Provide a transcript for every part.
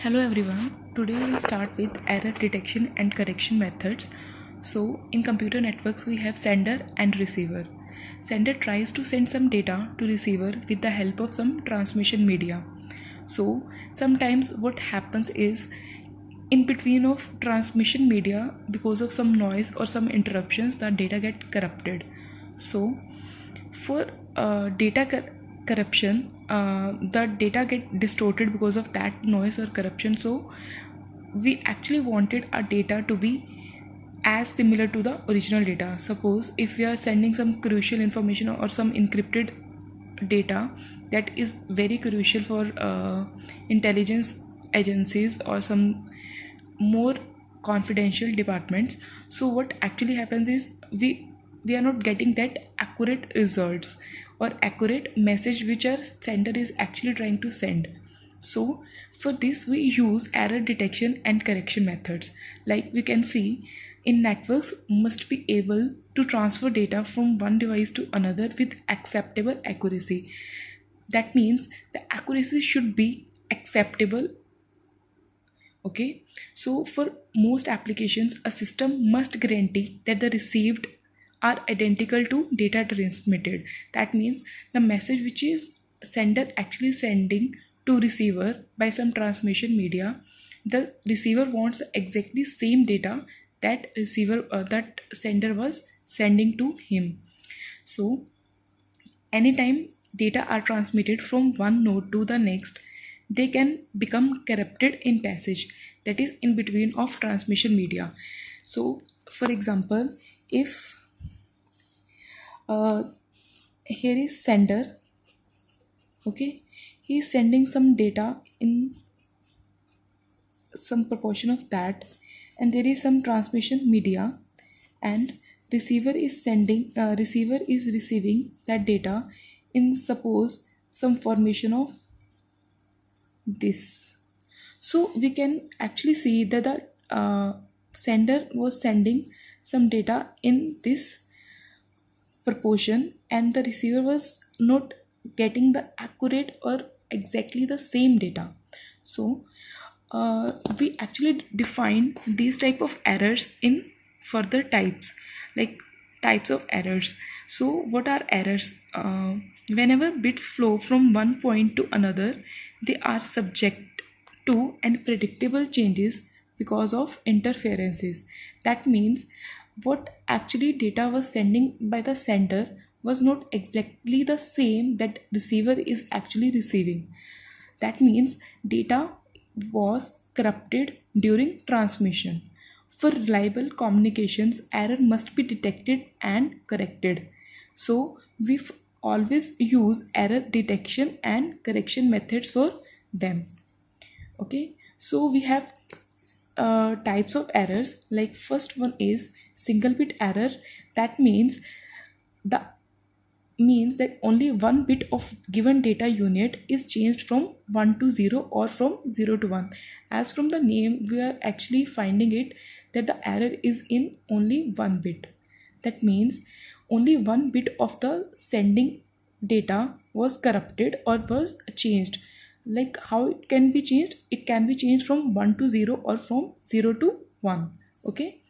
Hello everyone. Today we'll start with error detection and correction methods. So in computer networks we have sender and receiver. Sender tries to send some data to receiver with the help of some transmission media. So sometimes what happens is in between of transmission media, because of some noise or some interruptions, the data get corrupted. So for corruption, the data get distorted because of that noise or corruption. So we actually wanted our data to be as similar to the original data. Suppose if we are sending some crucial information or some encrypted data that is very crucial for intelligence agencies or some more confidential departments, so what actually happens is we are not getting that accurate results or accurate message which our sender is actually trying to send. So for this we use error detection and correction methods. Like we can see, in networks must be able to transfer data from one device to another with acceptable accuracy. That means the accuracy should be acceptable. Okay, so for most applications a system must guarantee that the received are identical to data transmitted. That means the message which is sender actually sending to receiver by some transmission media, the receiver wants exactly same data that sender was sending to him. So anytime data are transmitted from one node to the next, they can become corrupted in passage, that is in between of transmission media. So for example, if uh, here is sender, okay, he is sending some data in some proportion of that, and there is some transmission media, and receiver is receiving that data in, suppose, some formation of this. So we can actually see that the sender was sending some data in this proportion and the receiver was not getting the accurate or exactly the same data. So we actually define these type of errors in further types, like types of errors. So what are errors? Whenever bits flow from one point to another, they are subject to unpredictable changes because of interferences. That means what actually data was sending by the sender was not exactly the same that receiver is actually receiving. That means data was corrupted during transmission. For reliable communications, error must be detected and corrected. So we always use error detection and correction methods for them. Okay, so we have types of errors. Like first one is single bit error. That the means that only one bit of given data unit is changed from 1 to 0 or from 0 to 1. As from the name, we are actually finding it that the error is in only one bit. That means only one bit of the sending data was corrupted or was changed. Like how it can be changed? It can be changed from 1 to 0 or from 0 to 1. Okay,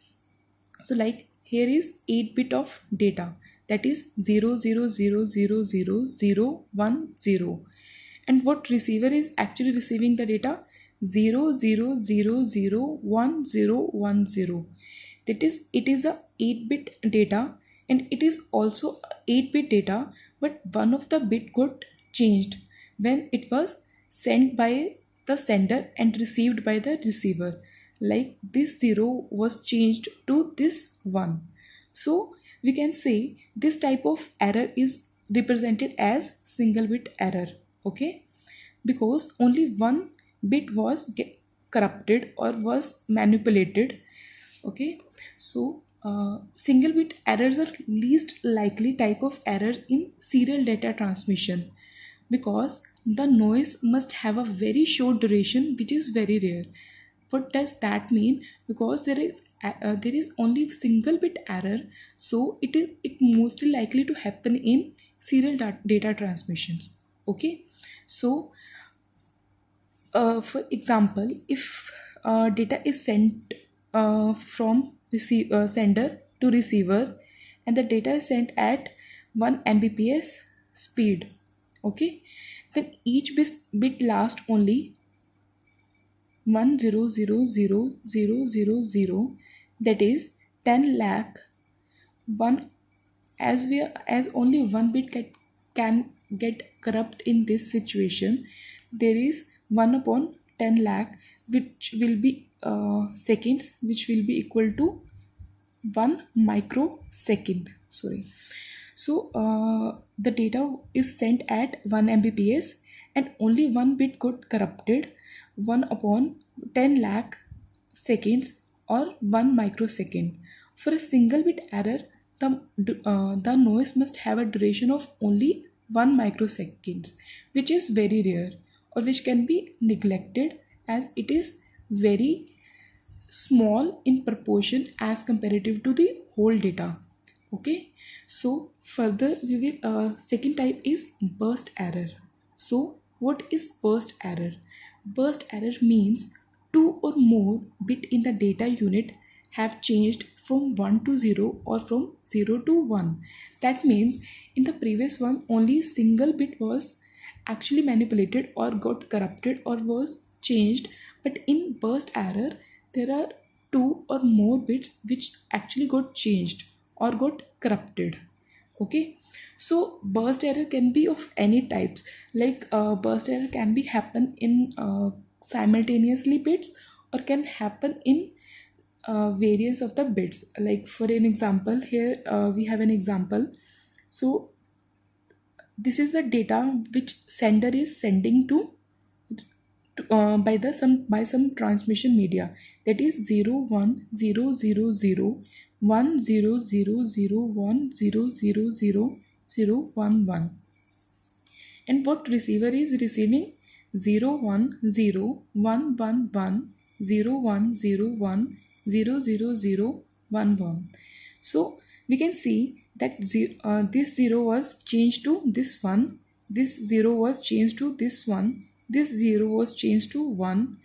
so like here is 8 bit of data, that is 000000010, and what receiver is actually receiving the data 00001010. That is, it is a 8 bit data and it is also 8 bit data, but one of the bit got changed when it was sent by the sender and received by the receiver. Like this 0 was changed to this 1. So we can say this type of error is represented as single bit error. Okay, because only one bit was corrupted or was manipulated. Okay, so single bit errors are least likely type of errors in serial data transmission, because the noise must have a very short duration, which is very rare. What does that mean? Because there is only single bit error, so it mostly likely to happen in serial data transmissions. Okay, so For example, if data is sent from sender to receiver, and the data is sent at 1 Mbps speed, okay, then each bit lasts only 1000000, that is 10 lakh. One, as only one bit can get corrupt in this situation, there is 1 upon 10 lakh, which will be seconds, which will be equal to 1 microsecond. Sorry. So the data is sent at 1 Mbps, and only one bit got corrupted, 1 upon 10 lakh seconds, or 1 microsecond. For a single bit error, the noise must have a duration of only 1 microseconds, which is very rare, or which can be neglected, as it is very small in proportion as comparative to the whole data. Okay, so further we will second type is burst error. So what is burst error? Burst error means two or more bit in the data unit have changed from 1 to 0 or from 0 to 1. That means in the previous one only single bit was actually manipulated or got corrupted or was changed, but in burst error there are two or more bits which actually got changed or got corrupted. Okay, so burst error can be of any types, like burst error can be happen in simultaneously bits, or can happen in variance of the bits. Like for an example, here we have an example. So this is the data which sender is sending by some transmission media, that is 0100010001000011, and what receiver is receiving 01011101000011. So we can see that this 0 was changed to this one, this 0 was changed to this one, this 0 was changed to 1,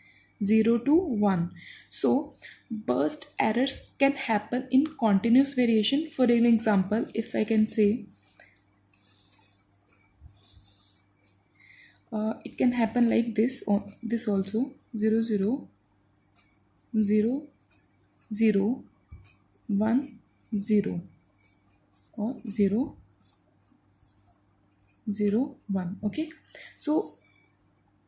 0 to 1. So burst errors can happen in continuous variation. For an example, if I can say, it can happen like this, this also 0 0 0 0 1 0, or 0 0 1. Okay, so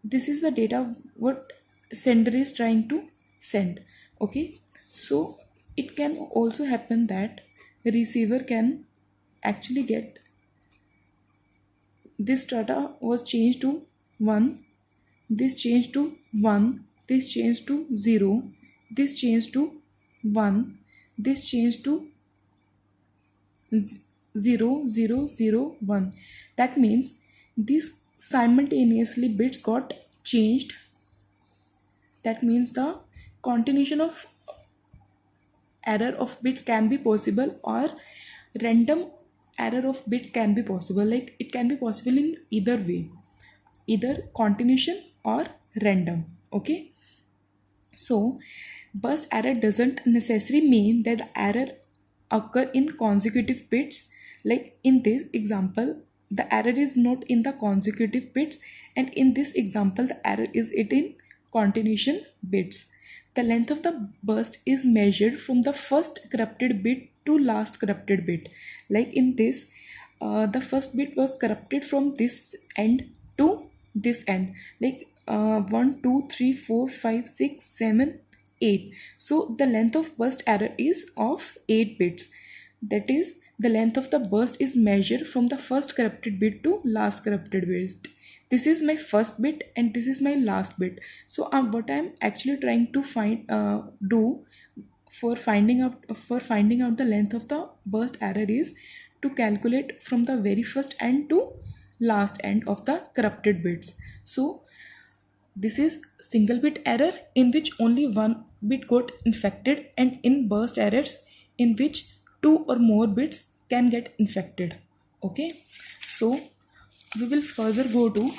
this is the data what sender is trying to send. Okay, so it can also happen that receiver can actually get this data was changed to 1, this changed to 1, this changed to 0, this changed to 1, this changed to 0 0 0 1. That means these simultaneously bits got changed. That means the continuation of error of bits can be possible, or random error of bits can be possible. Like it can be possible in either way, either continuation or random. Okay, so burst error doesn't necessarily mean that the error occur in consecutive bits. Like in this example, the error is not in the consecutive bits, and in this example the error is it in continuation bits. The length of the burst is measured from the first corrupted bit to last corrupted bit. Like in this, the first bit was corrupted from this end to this end, like 1 2 3 4 5 6 7 8. So the length of burst error is of 8 bits. That is, the length of the burst is measured from the first corrupted bit to last corrupted bit. This is my first bit and this is my last bit. So what I'm actually trying to do for finding out the length of the burst error is to calculate from the very first end to last end of the corrupted bits. So this is single bit error in which only one bit got infected, and in burst errors in which two or more bits can get infected. Okay, so we will further go to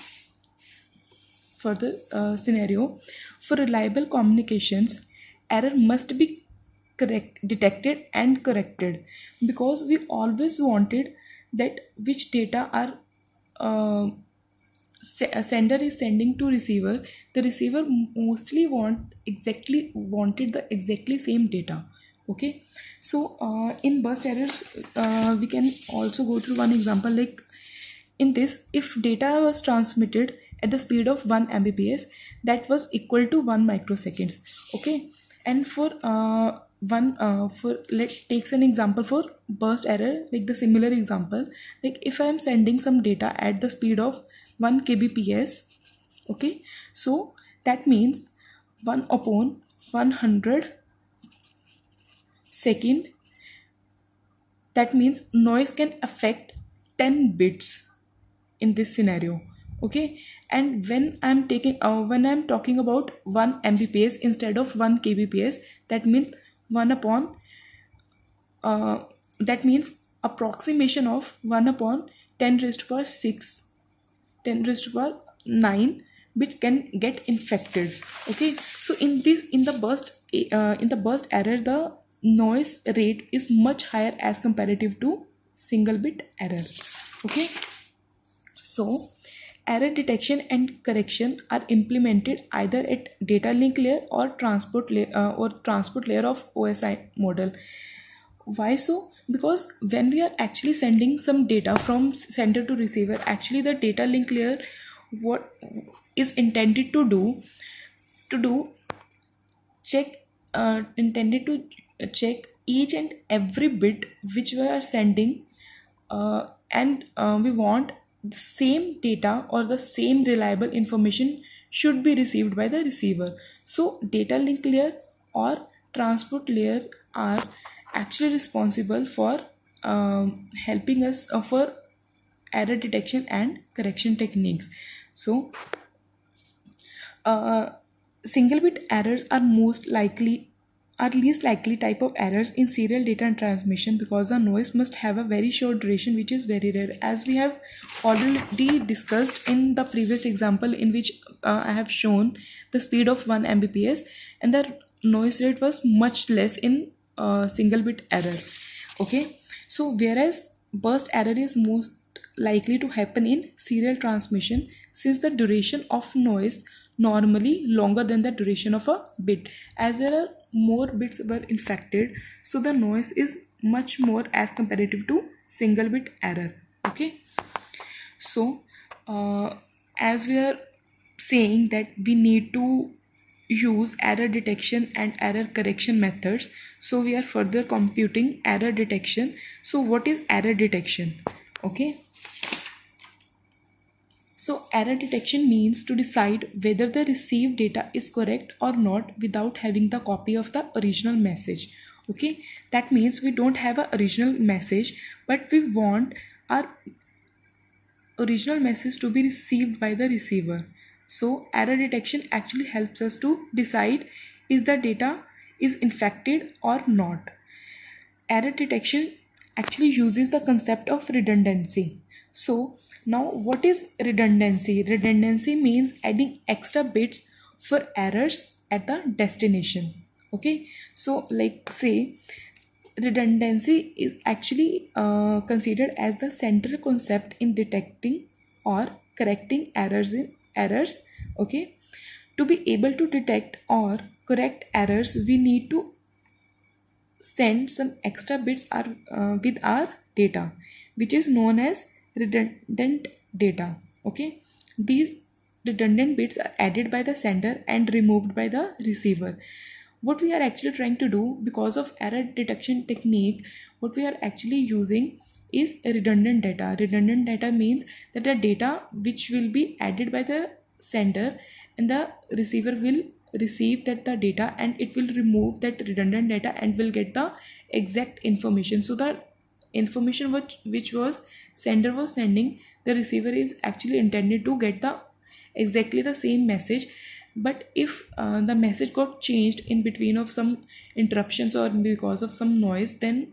further scenario. For reliable communications, error must be detected and corrected, because we always wanted that which data are a sender is sending to receiver, the receiver mostly wanted the exactly same data. Okay, so in burst errors, we can also go through one example. Like in this, if data was transmitted at the speed of 1 mbps, that was equal to 1 microseconds. Okay, and for one for let takes an example for burst error, like the similar example. Like if I am sending some data at the speed of 1 kbps, okay, so that means 1 upon 100 second, that means noise can affect 10 bits in this scenario. Okay, and when I'm talking about 1 mbps instead of 1 kbps, that means 1 upon that means approximation of 1 upon 10 raised to power 6, 10 raised to power 9 bits can get infected. Okay, so in the burst error, the noise rate is much higher as comparative to single bit error. Okay, so error detection and correction are implemented either at data link layer or transport layer of OSI model. Why so? Because when we are actually sending some data from sender to receiver, actually the data link layer, what is intended to do check intended to check each and every bit which we are sending, and we want the same data or the same reliable information should be received by the receiver. So data link layer or transport layer are actually responsible for helping us for error detection and correction techniques. So uh, single bit errors are least likely type of errors in serial data and transmission, because the noise must have a very short duration, which is very rare, as we have already discussed in the previous example, in which I have shown the speed of 1 mbps and the noise rate was much less in single bit error. Okay, so whereas burst error is most likely to happen in serial transmission, since the duration of noise normally longer than the duration of a bit, as there are more bits were infected, so the noise is much more as comparative to single bit error. Okay, so as we are saying that we need to use error detection and error correction methods, so we are further computing error detection. So what is error detection? Okay, so error detection means to decide whether the received data is correct or not without having the copy of the original message. Okay, that means we don't have an original message, but we want our original message to be received by the receiver. So error detection actually helps us to decide is the data is infected or not. Error detection actually uses the concept of redundancy. So now what is redundancy? Redundancy means adding extra bits for errors at the destination. Okay, so like say redundancy is actually considered as the central concept in detecting or correcting errors. Okay, to be able to detect or correct errors, we need to send some extra bits with our data, which is known as redundant data. Okay, these redundant bits are added by the sender and removed by the receiver. What we are actually trying to do, because of error detection technique, what we are actually using is redundant data. Redundant data means that the data which will be added by the sender and the receiver will receive that the data, and it will remove that redundant data and will get the exact information. So the information which was sender was sending, the receiver is actually intended to get the exactly the same message. But if the message got changed in between of some interruptions or because of some noise, then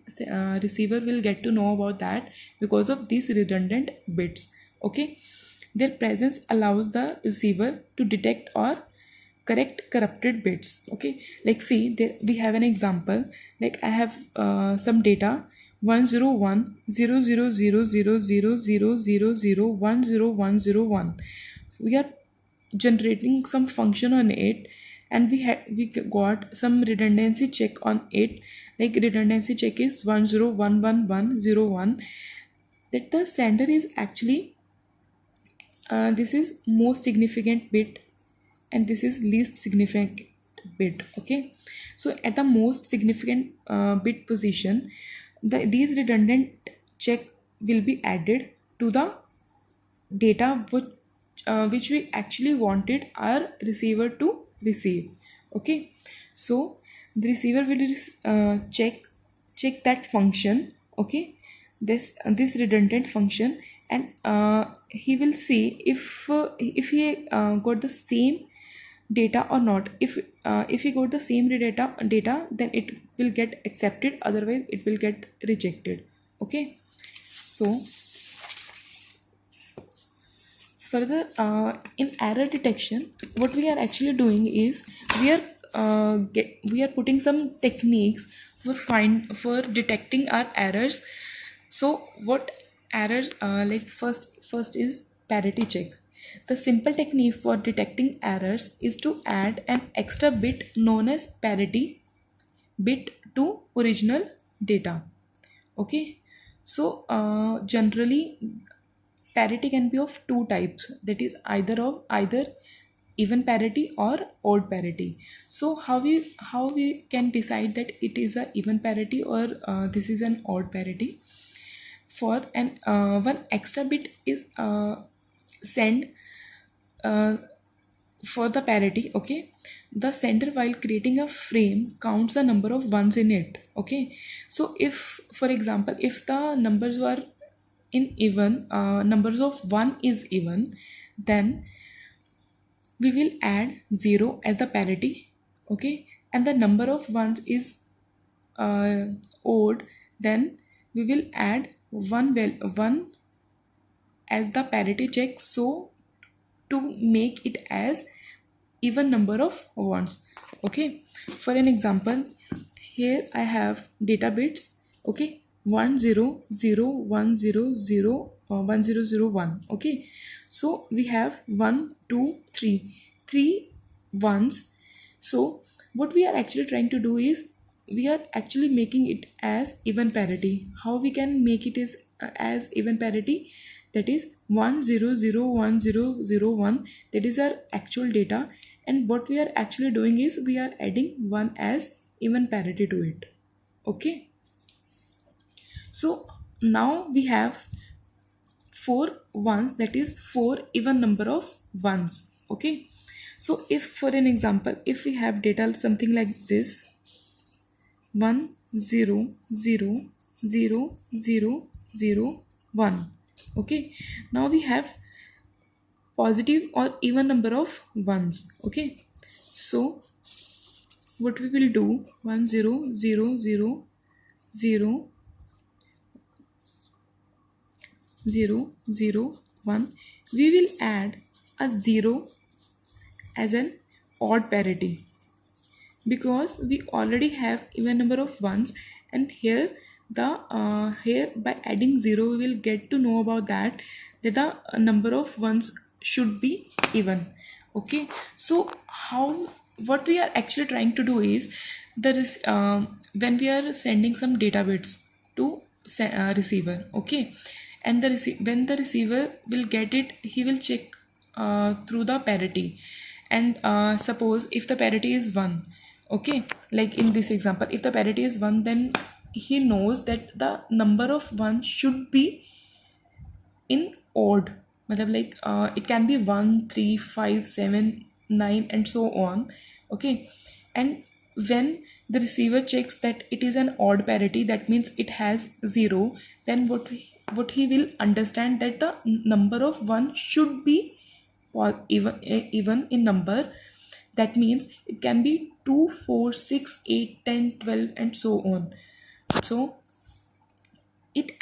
receiver will get to know about that because of these redundant bits. Okay, Their presence allows the receiver to detect or correct corrupted bits. Okay, like see there we have an example. Like I have some data 10100000000100101. We are generating some function on it, and we got some redundancy check on it. Like redundancy check is 1011101, that the sender is actually this is most significant bit and this is least significant bit. Okay, so at the most significant bit position, these redundant check will be added to the data which we actually wanted our receiver to receive. Okay, so the receiver will check that function. Okay, this redundant function, and he will see if he got the same data or not. If he got the same data, then it will get accepted, otherwise it will get rejected. Okay, so further, in error detection, what we are actually doing is we are putting some techniques for detecting our errors. So what errors, like first is parity check. The simple technique for detecting errors is to add an extra bit known as parity bit to original data. Okay, so generally parity can be of two types, that is either even parity or odd parity. So how we can decide that it is a even parity or this is an odd parity? For an one extra bit is sent uh, for the parity. Okay, the sender while creating a frame counts the number of ones in it. Okay, so if for example if the numbers were in even, numbers of 1 is even, then we will add 0 as the parity. Okay, and the number of ones is odd, then we will add 1 as the parity check, so to make it as even number of ones. Okay, for an example, here I have data bits. Okay, 1001001. Okay, so we have 1 2 3 ones. So what we are actually trying to do is we are actually making it as even parity. How we can make it is as even parity? That is 1001001, that is our actual data, and what we are actually doing is we are adding 1 as even parity to it. Okay, so now we have 4 ones, that is 4 even number of ones. Okay, so if for an example if we have data something like this 1000001. Okay, now we have positive or even number of ones. Okay, so what we will do, 1000001, we will add a 0 as an odd parity, because we already have even number of ones, and here here by adding 0 we will get to know about that the number of ones should be even. Okay, so how what we are actually trying to do is when we are sending some data bits to receiver. Okay, and when the receiver will get it, he will check through the parity, and suppose if the parity is 1. Okay, like in this example if the parity is 1, then he knows that the number of 1 should be in odd. Matlab like it can be 1 3 5 7 9 and so on. Okay, and when the receiver checks that it is an odd parity, that means it has 0, then what he will understand that the number of 1 should be even in number. That means it can be 2 4 6 8 10 12 and so on. So it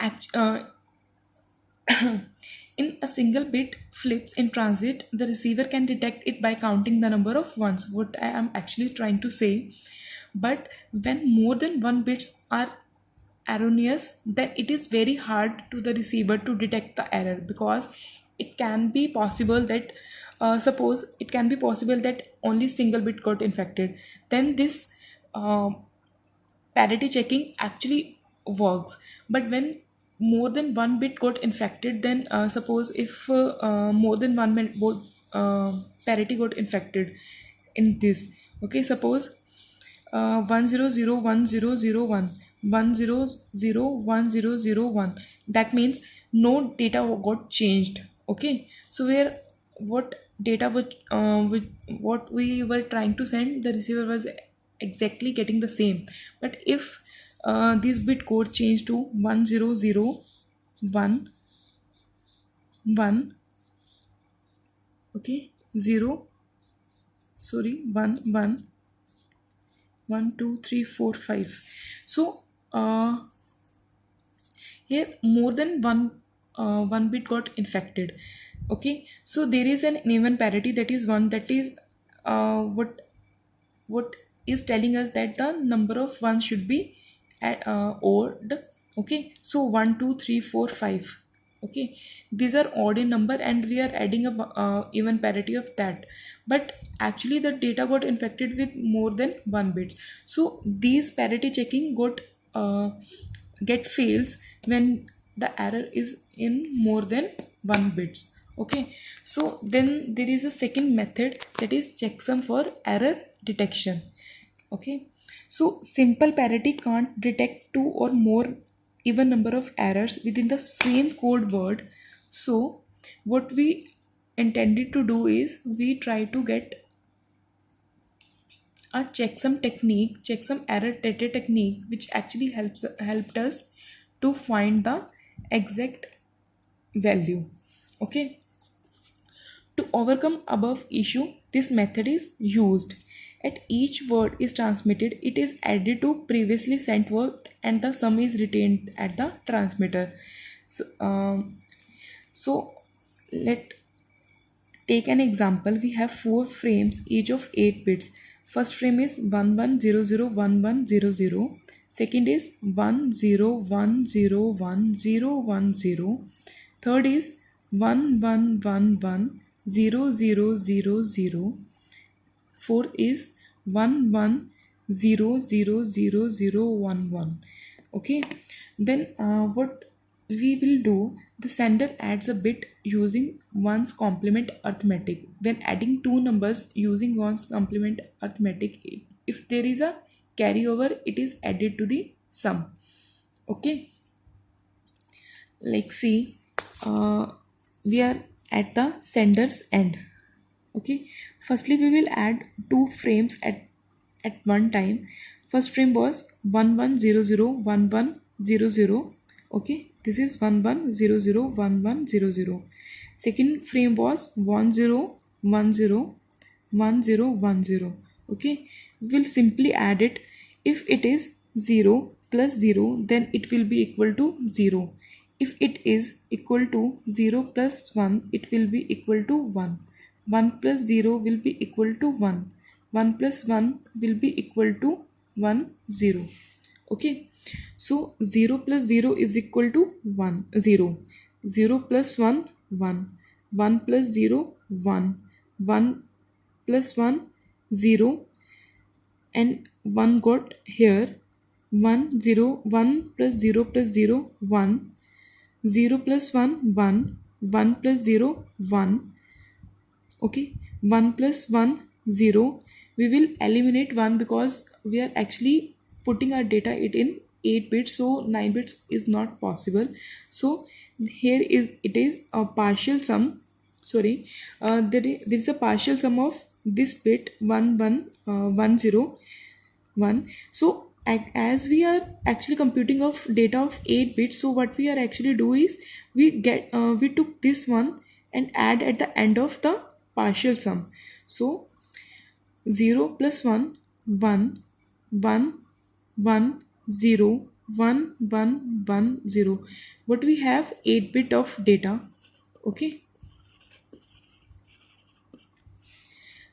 in a single bit flips in transit, the receiver can detect it by counting the number of ones, what I am actually trying to say. But when more than one bits are erroneous, then it is very hard to the receiver to detect the error, because it can be possible that suppose it can be possible that only single bit got infected, then this uh, parity checking actually works. But when more than one bit got infected, then suppose if more than one parity got infected in this, okay, suppose 1001001 that means no data got changed. Okay, so where what data what we were trying to send, the receiver was exactly getting the same. But if this bit code changed to 10011, okay, 0, sorry, 1 1 2 3 4 5, so here more than one bit got infected. Okay, so there is an even parity, that is one, that is what is telling us that the number of ones should be odd. Okay, so 1 2 3 4 5, okay, these are odd in number and we are adding a even parity of that. But actually the data got infected with more than one bits, so these parity checking got get fails when the error is in more than one bits. Okay, so then there is a second method, that is checksum for error detection. Okay, so simple parity can't detect two or more even number of errors within the same code word. So what we intended to do is we try to get a checksum error data technique, which actually helped us to find the exact value. Okay, to overcome above issue, this method is used. At each word is transmitted, it is added to previously sent word and the sum is retained at the transmitter. So let take an example. We have 4 frames, each of 8 bits. First frame is 11001100. Second is 10101010. Third is 11110000. Fourth is 11000011. Okay, then what we will do, the sender adds a bit using one's complement arithmetic. When adding two numbers using one's complement arithmetic, if there is a carryover, it is added to the sum. Okay, like see, we are at the sender's end. Okay, firstly we will add 2 frames at one time. First frame was 11001100. Okay, this is 11001100. Second frame was 10101010. Okay, we will simply add it. If it is 0 plus 0, then it will be equal to 0. If it is equal to 0 plus 1, it will be equal to 1. 1 plus 0 will be equal to 1. 1 plus 1 will be equal to 1, 0. Okay, so 0 plus 0 is equal to 1, 0. 0 plus 1, 1. 1 plus 0, 1. 1 plus 1, 0. And 1 got here. 1 0 1 plus 0 plus 0, 1. 0 plus 1, 1. 1 plus 0, 1. Okay, 1 plus 1, 0. We will eliminate 1 because we are actually putting our data it in 8 bits, so 9 bits is not possible. So here is it is a partial sum. Sorry, there is a partial sum of this bit 1 1 1 0 1. So as we are actually computing of data of 8 bits, so what we are actually do is we took this one and add at the end of the partial sum. So 0 plus 1, 1, 1, 1, 0, 1, 1, 1, 0. What we have 8 bit of data. Okay,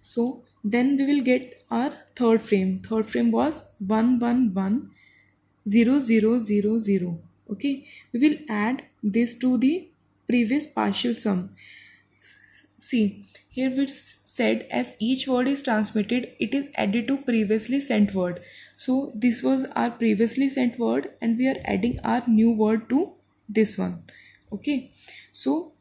so then we will get our third frame. Third frame was 1 1 1 0 0 0 0. Okay, we will add this to the previous partial sum. See, here we said as each word is transmitted, it is added to previously sent word. So this was our previously sent word and we are adding our new word to this one. Okay, so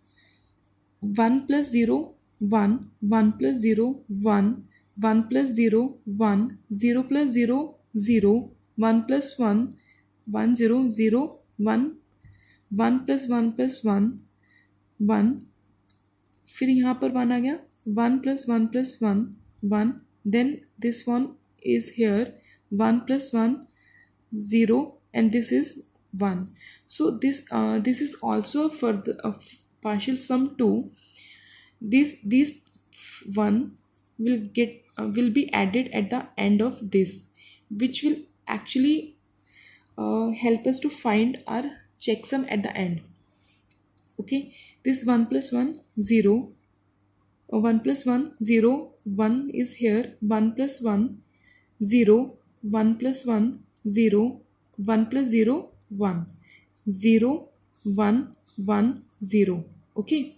1 plus 0 1, 1 plus 0 1, 1 plus 0 1, 0 plus 0 0, 1 plus 1 1 0 0 1, 1 plus 1 plus 1 1, फिर यहाँ पर 1 आ गया, 1 plus 1 plus 1 1, then this one is here 1 plus 1 0 and this is 1. So this is also for the partial sum 2. These 1 will be added at the end of this, which will actually help us to find our checksum at the end. Okay, this 1 plus 1 0, 1 plus 1 0, 1 is here, 1 plus 1 0, 1 plus 1 0, 1 plus 0 1, 0 1 1 0. Okay,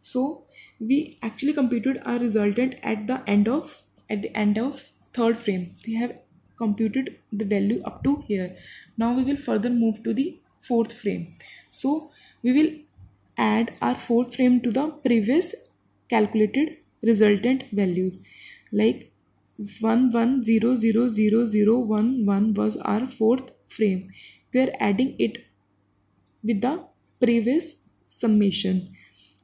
so we actually computed our resultant at the end of third frame. We have computed the value up to here. Now we will further move to the fourth frame. So we will add our fourth frame to the previous calculated resultant values, like 1 1 0 0 0 0 1 1 was our fourth frame. We are adding it with the previous summation.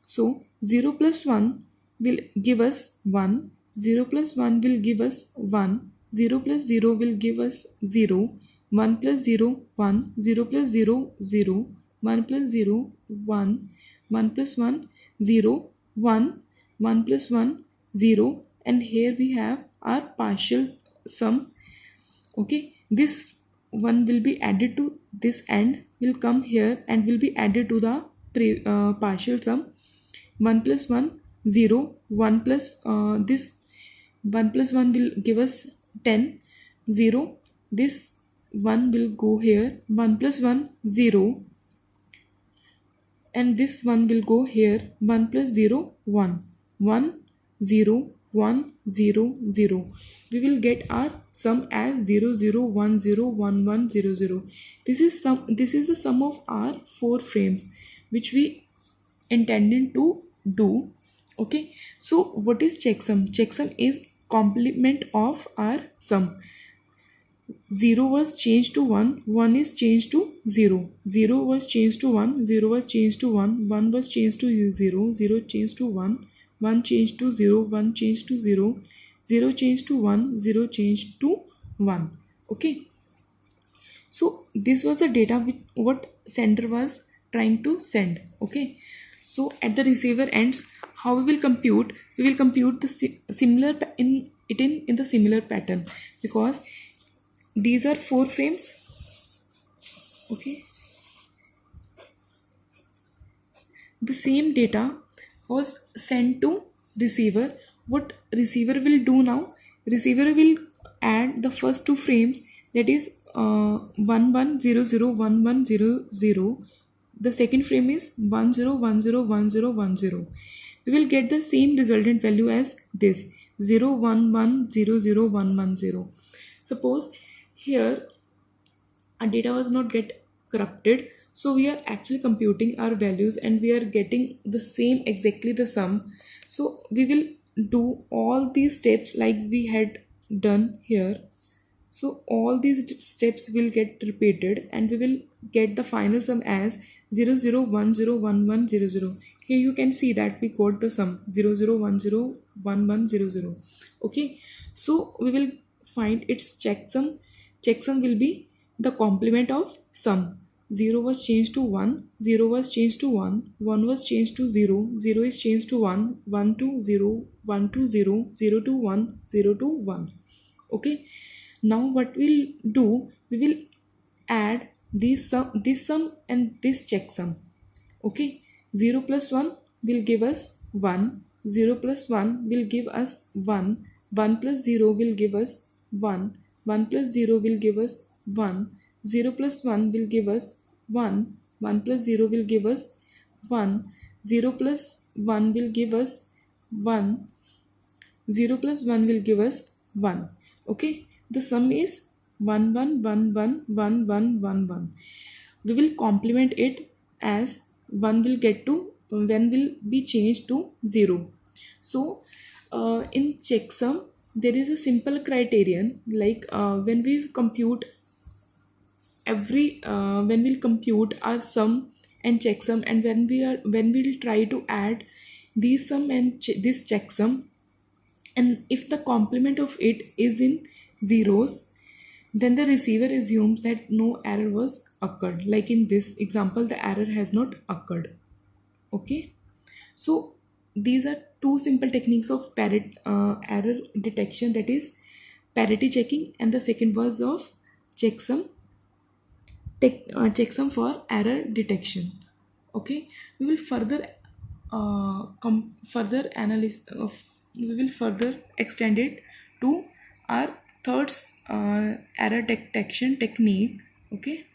So 0 plus 1 will give us 1, 0 plus 1 will give us 1, 0 plus 0 will give us 0, 1 plus 0 1, 0 plus 0 0, 1 plus 0 1, 1 plus 1 0 1, 1 plus 1 0, and here we have our partial sum. Okay, this one will be added to this end, will come here and will be added to the partial sum. 1 plus 1 0, 1 plus this 1 plus 1 will give us 10 0, this 1 will go here, 1 plus 1 0, and this one will go here, 1 plus 0 1, 1 0 1 0 0. We will get our sum as 0 0 1 0 1 1 0 0. This is the sum of our 4 frames which we intended to do. Okay, so what is checksum? Checksum is complement of our sum. 0 was changed to 1, 1 is changed to 0, 0 was changed to 1, 0 was changed to 1, 1 was changed to 0, 0 changed to 1, 1 changed to 0, 1 changed to 0, 0 changed to 1, 0 changed to 1. Okay, so this was the data what sender was trying to send. Okay, so at the receiver ends, how we will compute? We will compute the similar in the similar pattern, because these are 4 frames. Okay, the same data was sent to receiver. What receiver will do now? Receiver will add the first 2 frames, that is 1 1 0 0 1 1 0 0. The second frame is 1 0 1 0 1 0 1 0. We will get the same resultant value as this 0 1 1 0 0 1 1 0. Suppose here our data was not get corrupted, so we are actually computing our values and we are getting the same exactly the sum. So we will do all these steps like we had done here. So all these steps will get repeated and we will get the final sum as 0 0 1 0 1 1 0 0. Here you can see that we got the sum 0 0 1 0 1 1 0 0. Okay, so we will find its checksum. Checksum will be the complement of sum. 0 was changed to 1, 0 was changed to 1, 1 was changed to 0, 0 is changed to 1, 1 to 0, 1 to 0, 0 to 1, 0 to 1. Okay, now what we'll do, we will add this sum and this checksum. Okay, 0 plus 1 will give us 1, 0 plus 1 will give us 1, 1 plus 0 will give us 1, 1 plus 0 will give us 1, 0 plus 1 will give us 1, 1 plus 0 will give us 1, 0 plus 1 will give us 1, 0 plus 1 will give us 1. Okay, the sum is 1 1 1 1 1 1 1 1. We will complement it as 1 will get to 1 will be changed to 0. So in checksum there is a simple criterion, like when we compute when we'll compute our sum and checksum, and when we'll try to add these sum and this checksum, and if the complement of it is in zeros, then the receiver assumes that no error was occurred. Like in this example, the error has not occurred. Okay, so these are two simple techniques of error detection, that is parity checking, and the second was of checksum checksum for error detection. Okay, we will further analyze of we will further extend it to our third error detection technique. Okay.